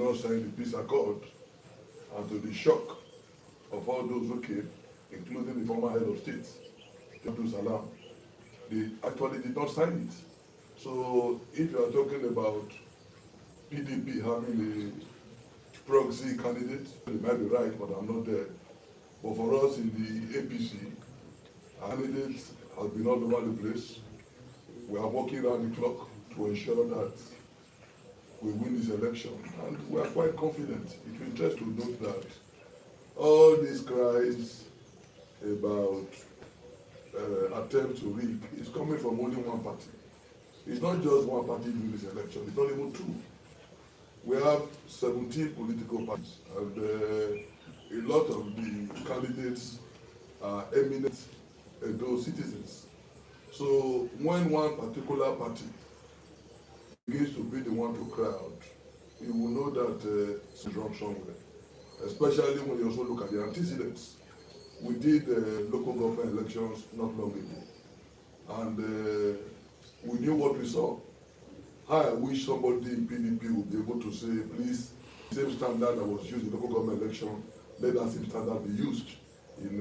not sign the peace accord, and to the shock of all those who came, including the former head of state, Abdul Salam, they actually did not sign it. So if you are talking about PDP having a proxy candidate, they might be right, but I'm not there. But for us in the APC, our candidate has been all over the place. We are working around the clock to ensure that we win this election, and we are quite confident. It will interest to note that all these cries about attempt to rig is coming from only one party. It's not just one party doing this election, it's not even two. We have 17 political parties, and a lot of the candidates are eminent those citizens. So when one particular party begins to be the one to cry out, you will know that it's wrong somewhere, especially when you also look at the antecedents. We did local government elections not long ago, and we knew what we saw. I wish somebody in PDP would be able to say, please, same standard that was used in local government election, let that same standard be used in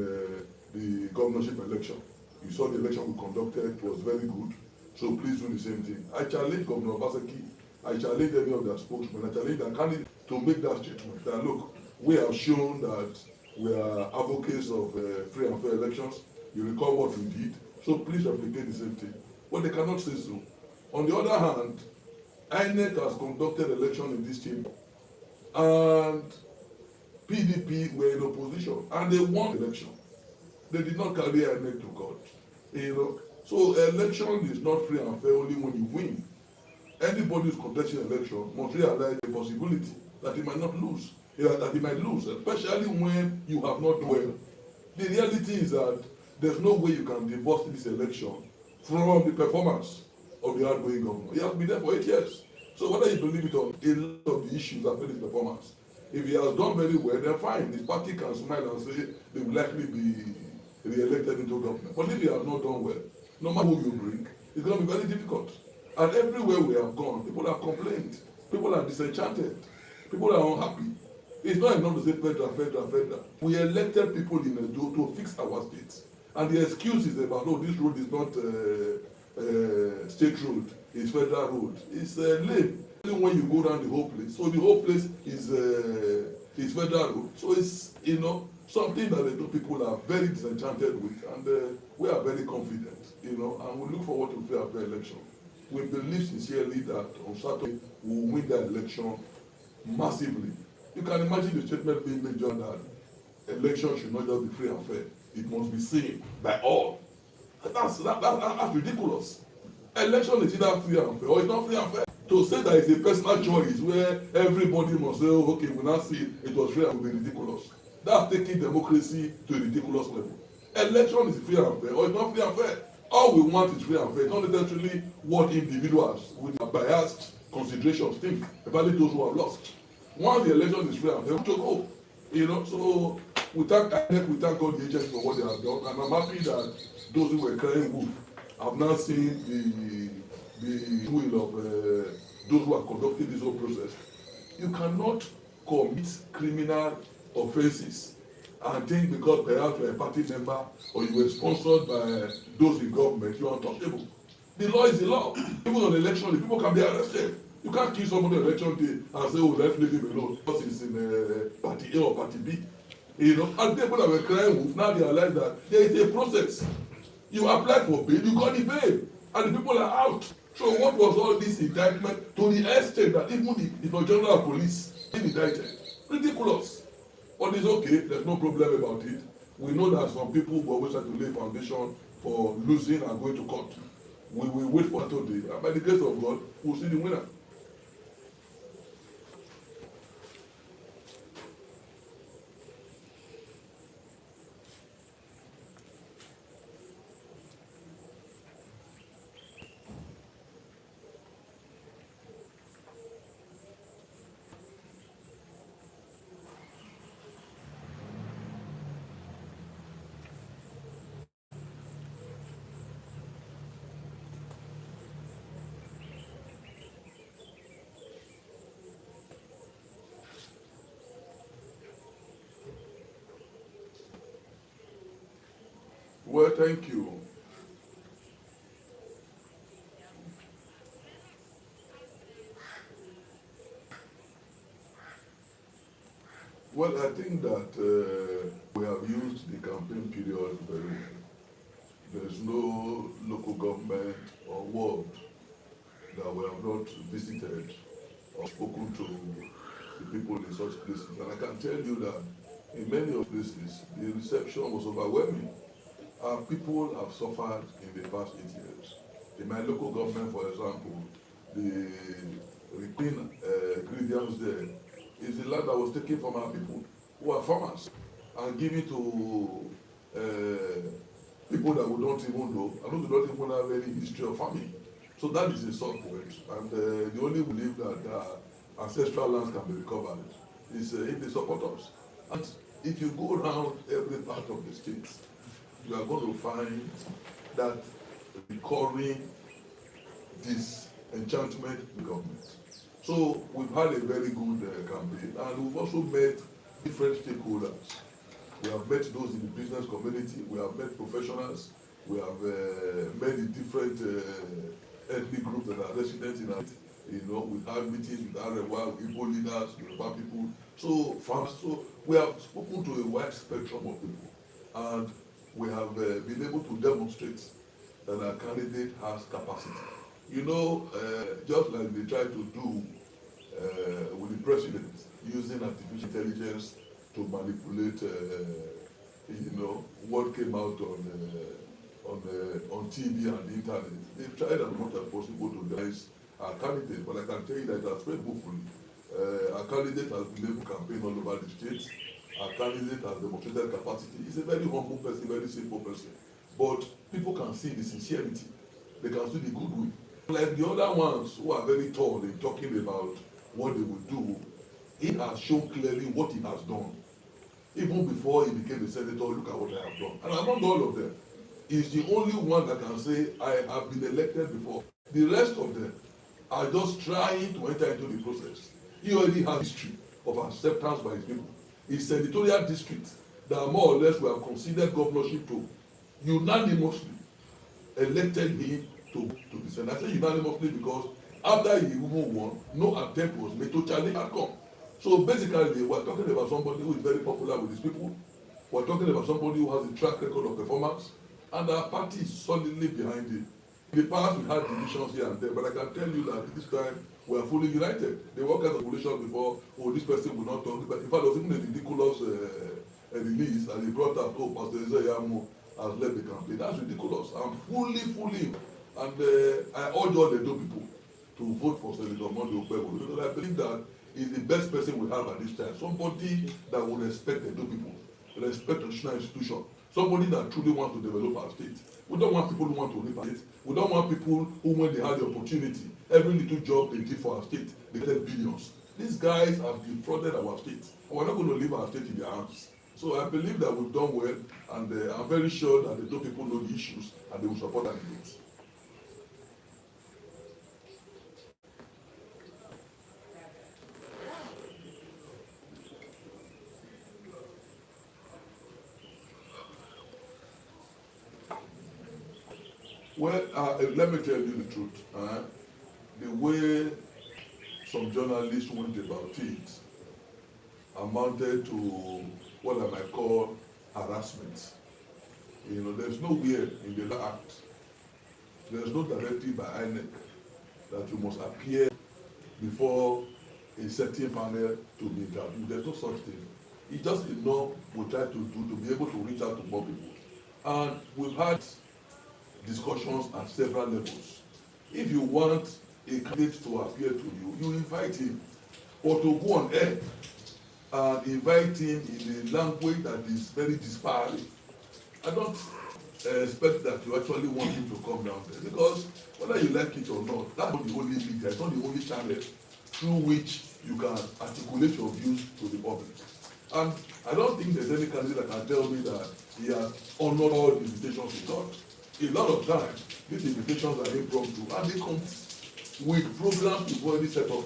the governorship election. You saw the election we conducted, it was very good, so please do the same thing. I challenge Governor Osagie, I challenge any of their spokesmen, I challenge their candidate to make that statement that look, we have shown that we are advocates of free and fair elections. You recall what we did, so please replicate the same thing. But they cannot say so. On the other hand, INEC has conducted election in this chamber, and PDP were in opposition, and they won the election. They did not carry INEC to court. So election is not free and fair only when you win. Anybody who's contesting election must realize the possibility that he might not lose, that he might lose, especially when you have not done well. The reality is that there's no way you can divorce this election from the performance of the outgoing governor. He has been there for 8 years. So whether you believe it or not, a lot of the issues affect his performance. If he has done very well, then fine. His party can smile and say they will likely be re-elected into government. But if he has not done well, no matter who you bring, it's going to be very difficult. And everywhere we have gone, people have complained. People are disenchanted. People are unhappy. It's not enough to say federal, federal, federal. We elected people in Edo to fix our states. And the excuse is about, no, this road is not state road, it's federal road. It's lame. When you go around the whole place, so the whole place is federal road. So it's something that the people are very disenchanted with, and we are very confident, and we look forward to a fair election. We believe sincerely that on Saturday we will win the election massively. You can imagine the statement being made that election should not just be free and fair; it must be seen by all. That's ridiculous. Election is either free and fair or it's not free and fair. To say that it's a personal choice where everybody must say, oh, okay, we now see it was fair and will be ridiculous. That's taking democracy to a ridiculous level. Election is free and fair or it's not free and fair. All we want is free and fair. It's not necessarily what individuals with biased considerations think, especially those who have lost. Once the election is free and fair, we should go. So we thank all the agents for what they have done, and I'm happy that those who were crying wolf have now seen the will of those who are conducting this whole process. You cannot commit criminal offences and think because perhaps you are a party member or you were sponsored by those in government, you are untouchable. The law is the law. Even on election day, people can be arrested. You can't kill somebody on election day and say, oh, let's leave him alone because he's in party A or party B. And people that were crying wolf now realize that there is a process. You applied for bail, you got the bail, and the people are out. So what was all this indictment to the extent that even the general police been indicted? Ridiculous. But it's okay, there's no problem about it. We know that some people will always try to lay foundation for losing and going to court. We will wait for today, and by the grace of God, we'll see the winner. Well, thank you. Well, I think that we have used the campaign period very well. There's no local government or ward that we have not visited or spoken to the people in such places. And I can tell you that in many of places, the reception was overwhelming. Our people have suffered in the past 8 years. In my local government, for example, the reclaim grievance there is the land that was taken from our people who are farmers and given to people that we don't even know and who do not even have any history of farming. So that is a sore point, and the only belief that ancestral lands can be recovered is if they support us. And if you go around every part of the state, you are going to find that recurring disenchantment with government. So we've had a very good campaign, and we've also met different stakeholders. We have met those in the business community, we have met professionals, we have met the different ethnic groups that are residents in our, we have meetings with Arewa, Igbo leaders, Yoruba people, so farmers. So we have spoken to a wide spectrum of people, and we have been able to demonstrate that our candidate has capacity. Just like they try to do with the president, using artificial intelligence to manipulate, what came out on TV and the internet. They've tried as much as possible to denies our candidate, but I can tell you that that's very hopefully. Our candidate has been able to campaign all over the state. Our candidate has demonstrated capacity. He's a very humble person, very simple person. But people can see the sincerity. They can see the goodwill. Like the other ones who are very tall in talking about what they will do, he has shown clearly what he has done. Even before he became a senator, look at what I have done. And among all of them, he's the only one that can say, I have been elected before. The rest of them are just trying to enter into the process. He already has history of acceptance by his people. His senatorial district that more or less were considered governorship to unanimously elected him to the Senate. I say unanimously because after he even won, no attempt was made to challenge outcome. So basically, we're talking about somebody who is very popular with his people. We're talking about somebody who has a track record of performance, and our party is solidly behind him. In the past, we had divisions here and there, but I can tell you that this time we are fully united. There were kinds of coalition before, this person will not talk. But in fact, there was even a ridiculous release, and he brought up, Pastor Ize-Iyamu has led the campaign. That's ridiculous. I'm fully, and I urge all the people to vote for Senator Monday Okpebholo, because I believe that he's the best person we have at this time. Somebody that will respect the people, respect the national institution, somebody that truly wants to develop our state. We don't want people who want to live our state. We don't want people who, when they had the opportunity, every little job they did for our state, they get billions. These guys have defrauded our state, and we're not going to leave our state in their hands. So I believe that we've done well, and I'm very sure that the people know the issues, and they will support our needs. Well, let me tell you the truth. The way some journalists went about it amounted to what I might call harassment. There's nowhere in the act, there's no directive by INEC that you must appear before a certain panel to be interviewed. There's no such thing. It's just enough we try to do to be able to reach out to more people. And we've had discussions at several levels. If you want a candidate to appear to you, you invite him, or to go on air and invite him in a language that is very disparate. I don't expect that you actually want him to come down there, because whether you like it or not, that's not the only media, it's not the only channel through which you can articulate your views to the public. And I don't think there's any candidate that can tell me that he has honored all the invitations he got. A lot of times, these invitations are impromptu, and they come with programs you've already set up.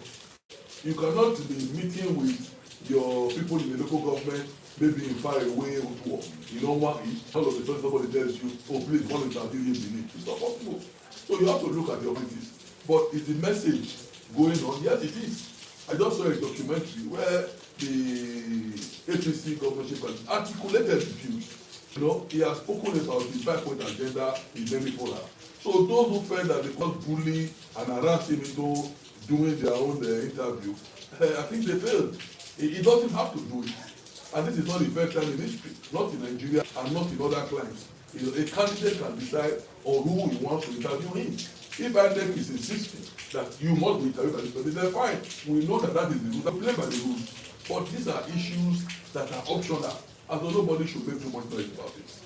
You cannot be meeting with your people in the local government maybe in far away war. You don't want it. All of a sudden somebody tells you, oh please, one interview him believe. It's not possible. So you have to look at the opportunities. But is the message going on? Yes, it is. I just saw a documentary where the APC governorship has articulated the views. You know, he has spoken about the 5-point agenda in many fora. So those who felt that they could bully and harass him into doing their own interview, I think they failed. He doesn't have to do it. And this is not the first time in history, not in Nigeria and not in other climes. A candidate can decide on who he wants to interview him. If INEC is insisting that you must be interviewed by this person, then fine. We know that is the rules. We play by the rules. But these are issues that are optional, and so nobody should make too much noise about it.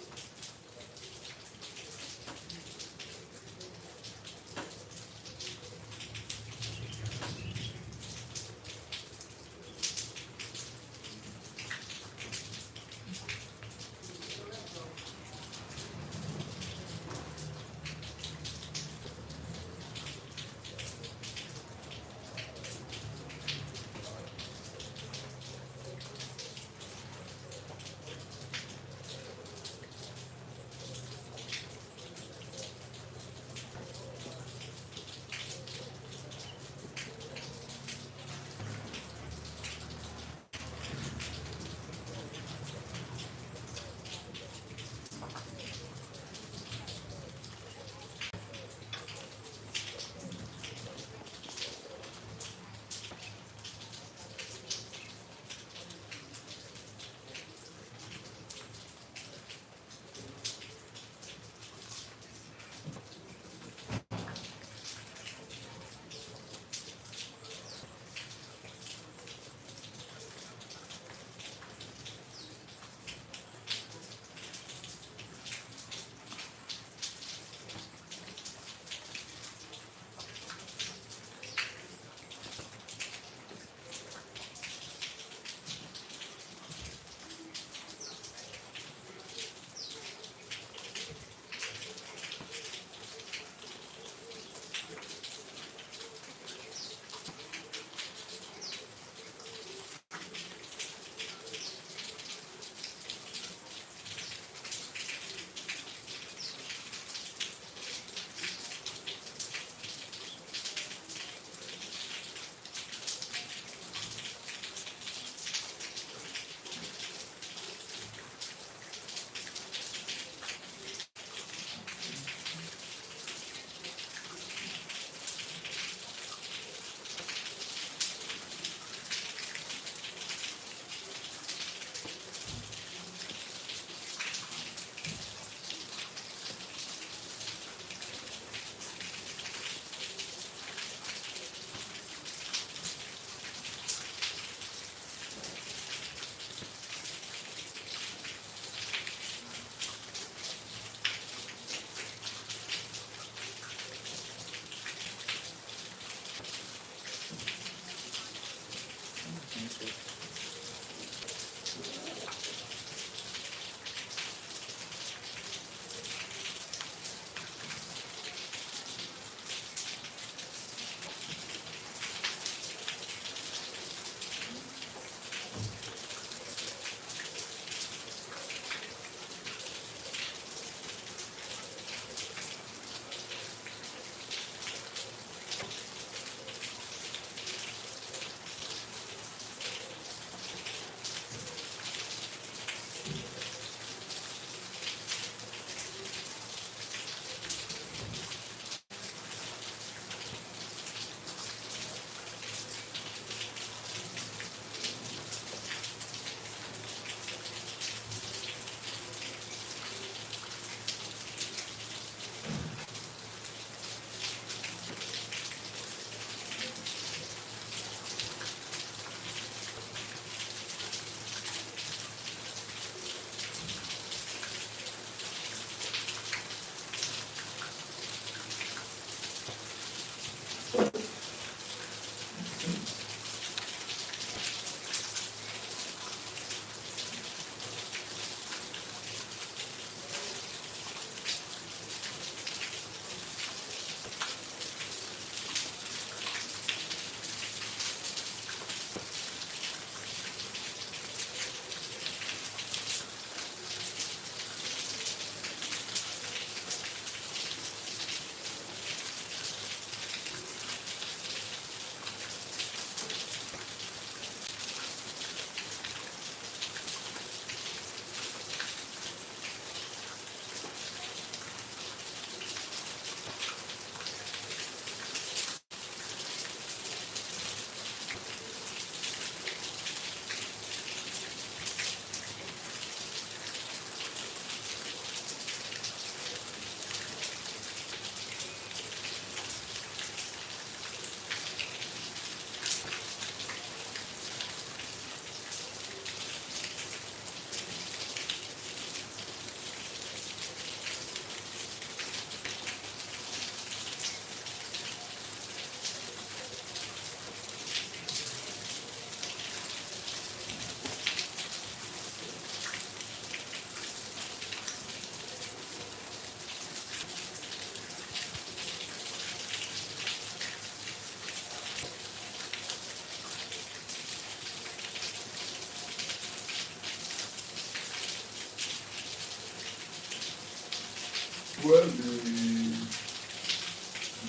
Well, the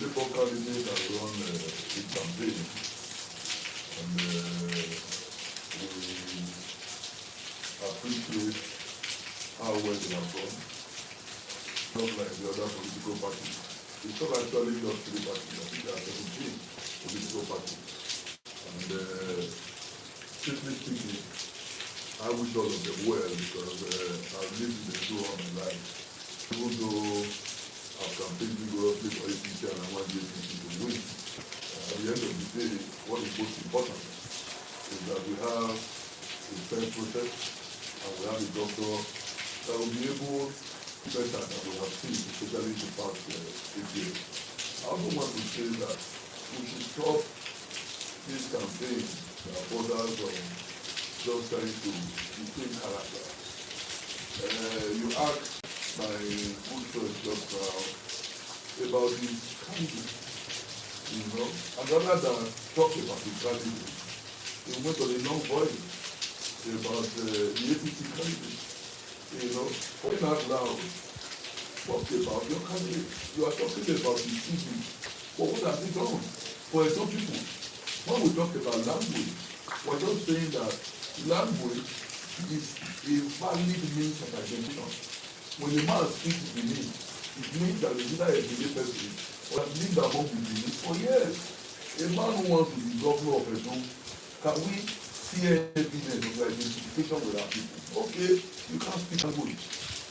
Labour candidate has run a campaign, and we appreciate how well they have done. Not like the other political parties. It's not actually just 3 parties. I think there are 17 political parties. And strictly speaking, I wish all of them well because I've lived in the show all my life. Even though I've campaigned vigorously for APC and I want the APC to win, at the end of the day, what is most important is that we have a fair process and we have a doctor that will be able to better than we have seen, especially in the past 8 years. I also want to say that we should stop this campaign that borders on just trying to maintain character. You asked my good friend just now about the candidate, and rather than talk about the candidate, he went on a long voice about the APC candidate. Going out loud, talk about your candidate. You are talking about the TV. But what has he done? For some people, when we talk about language, we're just saying that language is a valid means of identification. When a man speaks Benin, it means that he's either a Benin person or has lived among the Benin for years. A man who wants to be governor of Edo, can we see evidence of identification with our people? Okay, you can't speak language.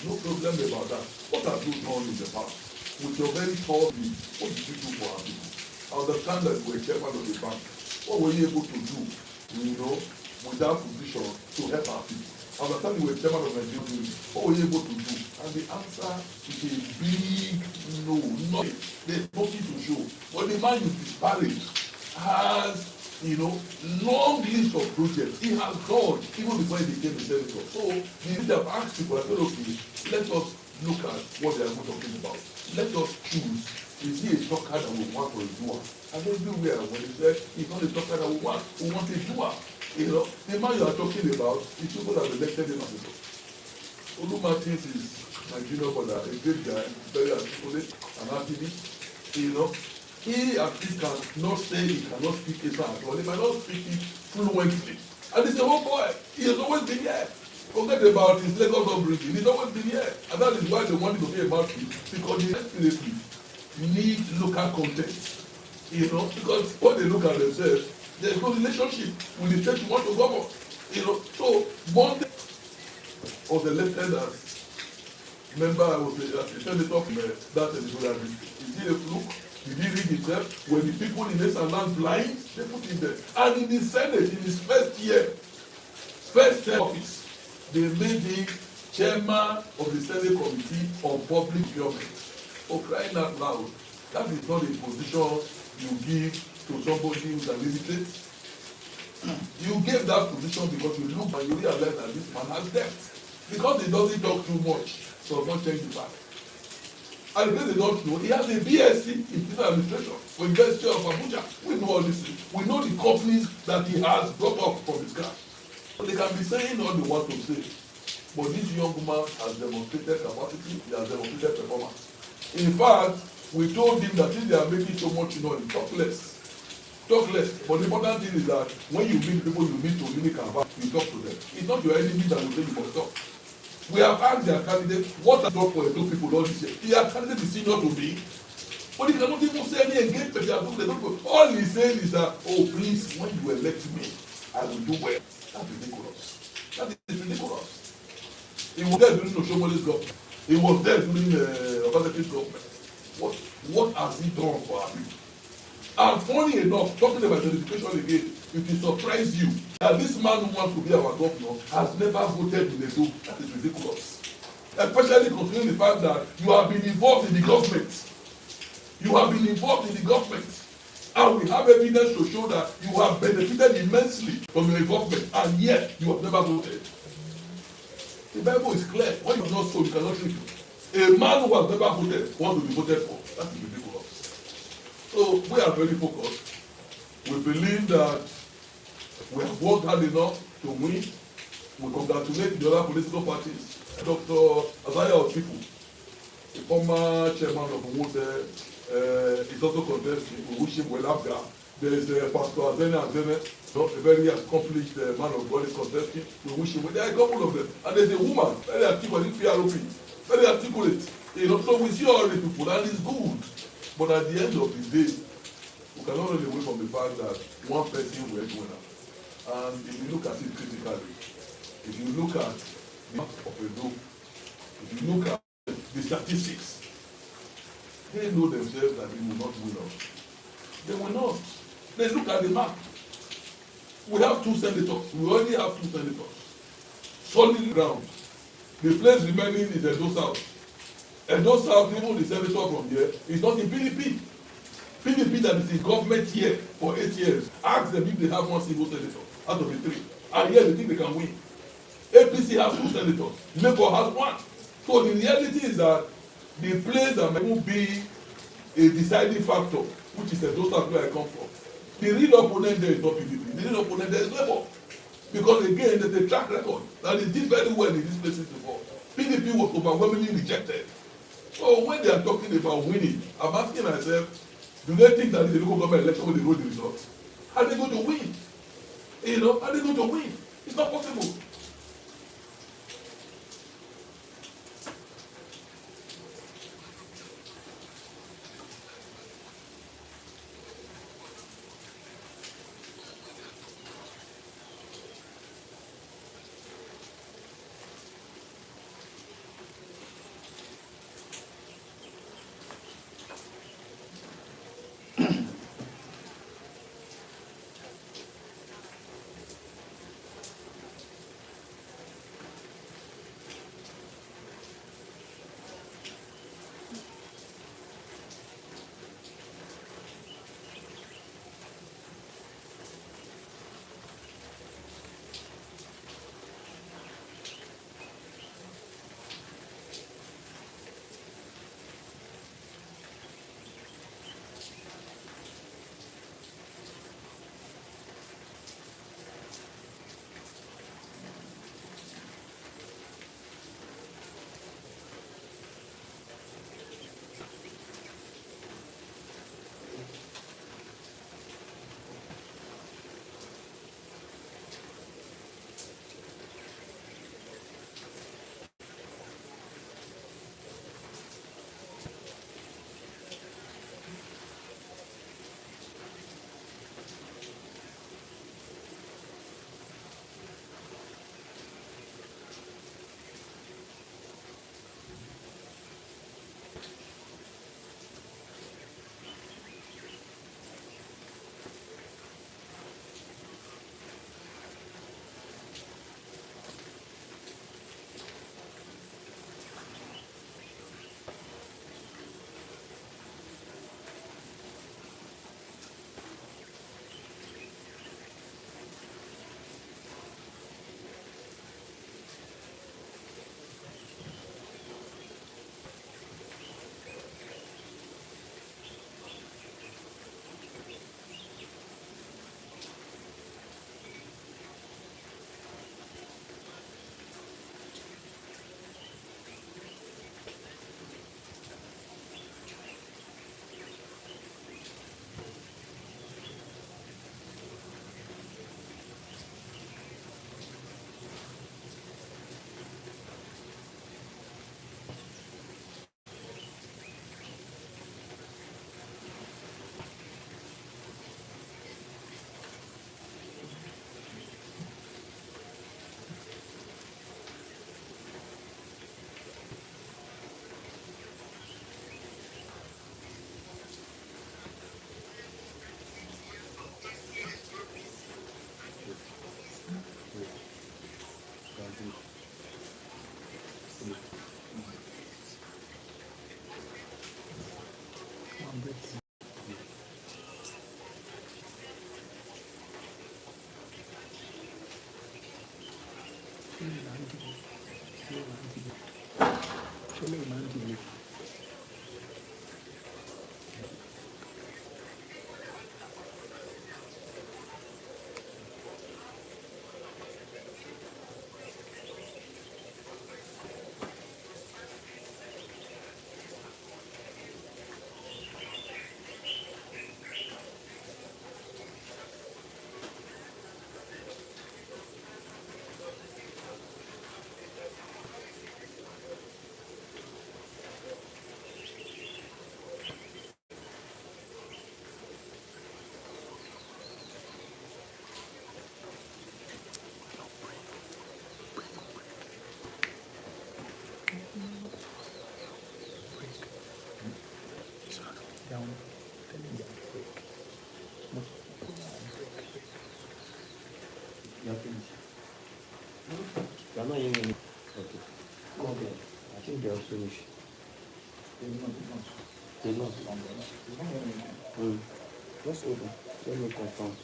No problem about that. What have you done in the past? With your very tall view, what did you do for our people? I understand that you were chairman of the bank. What were you able to do, with that position to help our people? I understand you were chairman of Nigeria. What were you able to do? And the answer is a big no. There's nothing to show. But the man you disparage has long list of projects he has done even before he became a senator. So the leader have asked people, I said, okay, let us look at what they are talking about. Let us choose. Is he a talker that we want or a doer? And everywhere when he said he's not a talker that we want a doer. The man you are talking about is people that elected him as a doctor. Olu Martins is Nigerian brother, a great guy, very articulate, an activist. He at least cannot say he cannot speak Esa at all. He might not speak it fluently. And he's a whole boy. He has always been here. Forget about his Lagos upbringing. He's always been here. And that is why they want him to be a mouthpiece. Because they desperately need local content. Because when they look at themselves, there's no relationship with the state you want to govern. So one day was elected as member, I was a senator from that editorial district. Is he a fluke? Did he read himself? When the people in this land blind, they put him there. And in the Senate, in his first term office, they made him chairman of the Senate Committee on Public Procurement. For crying out loud, that is not a position you give to somebody who's an illiterate. You gave that position because you look and you realize that this man has depth. Because he doesn't talk too much, so don't change the fact. And because they don't know, he has a BSc in business administration from University of Abuja. We know all this. We know the companies that he has brought up from his scratch. So they can be saying all they want to say. But this young man has demonstrated capacity, he has demonstrated performance. In fact, we told him that if they are making so much noise, talk less. Talk less. But the important thing is that when you meet people you meet to really converse, you talk to them. It's not your enemy that will say you must talk. We have asked their candidate, what has done for those people all this year? Their candidate is senior to me. But he cannot even say any engagement. All he's saying is that, oh, please, when you elect me, I will do well. That's ridiculous. That is ridiculous. He was there during Oshomoli's government. He was there during Osage's government. What has he done for our people? And funny enough, talking about education again, it will surprise you that this man who wants to be our governor has never voted in Edo. That is ridiculous. Especially considering the fact that you have been involved in the government. You have been involved in the government. And we have evidence to show that you have benefited immensely from your involvement, and yet you have never voted. The Bible is clear. When you are not so, you cannot read it. A man who has never voted wants to be voted for. That is ridiculous. So we are very focused. We believe that we have worked hard enough to win. We congratulate the other political parties. Dr. Ize-Iyamu people. the former chairman of Omote, is also contesting. We wish him well after. There is Pastor Azene, a very accomplished man of God is contesting. We wish him well. There are a couple of them. And there's a woman, very articulate, very articulate. So we see all the people, and it's good. But at the end of the day, we cannot run away from the fact that one person will win. And if you look at it critically, if you look at the map of a group, if you look at the statistics, they know themselves that they will not win us. They will not. Let's look at the map. We have 2 senators. We already have 2 senators. Solid ground. The place remaining is Edo South. Edo South, even the senator from here, is not in PDP. PDP that is in government here for 8 years. Ask them if they have 1 single senator out of the 3. And here they think they can win. APC has 2 senators. Labour has 1. So the reality is that the place that might be a deciding factor, which is Edo South where I come from, the real opponent there is not PDP. The real opponent there is Labour. Because again, there's a track record that they did very well in these places before. PDP was overwhelmingly rejected. So when they are talking about winning, I'm asking myself, do they think that in the local government election when they know the results? Are they going to win? Are they going to win? It's not possible. You are finished. You are not hearing me. Okay. Okay. I think they are finished. They will not be much. They not. It's not hearing me. Just hold on. Let me confirm.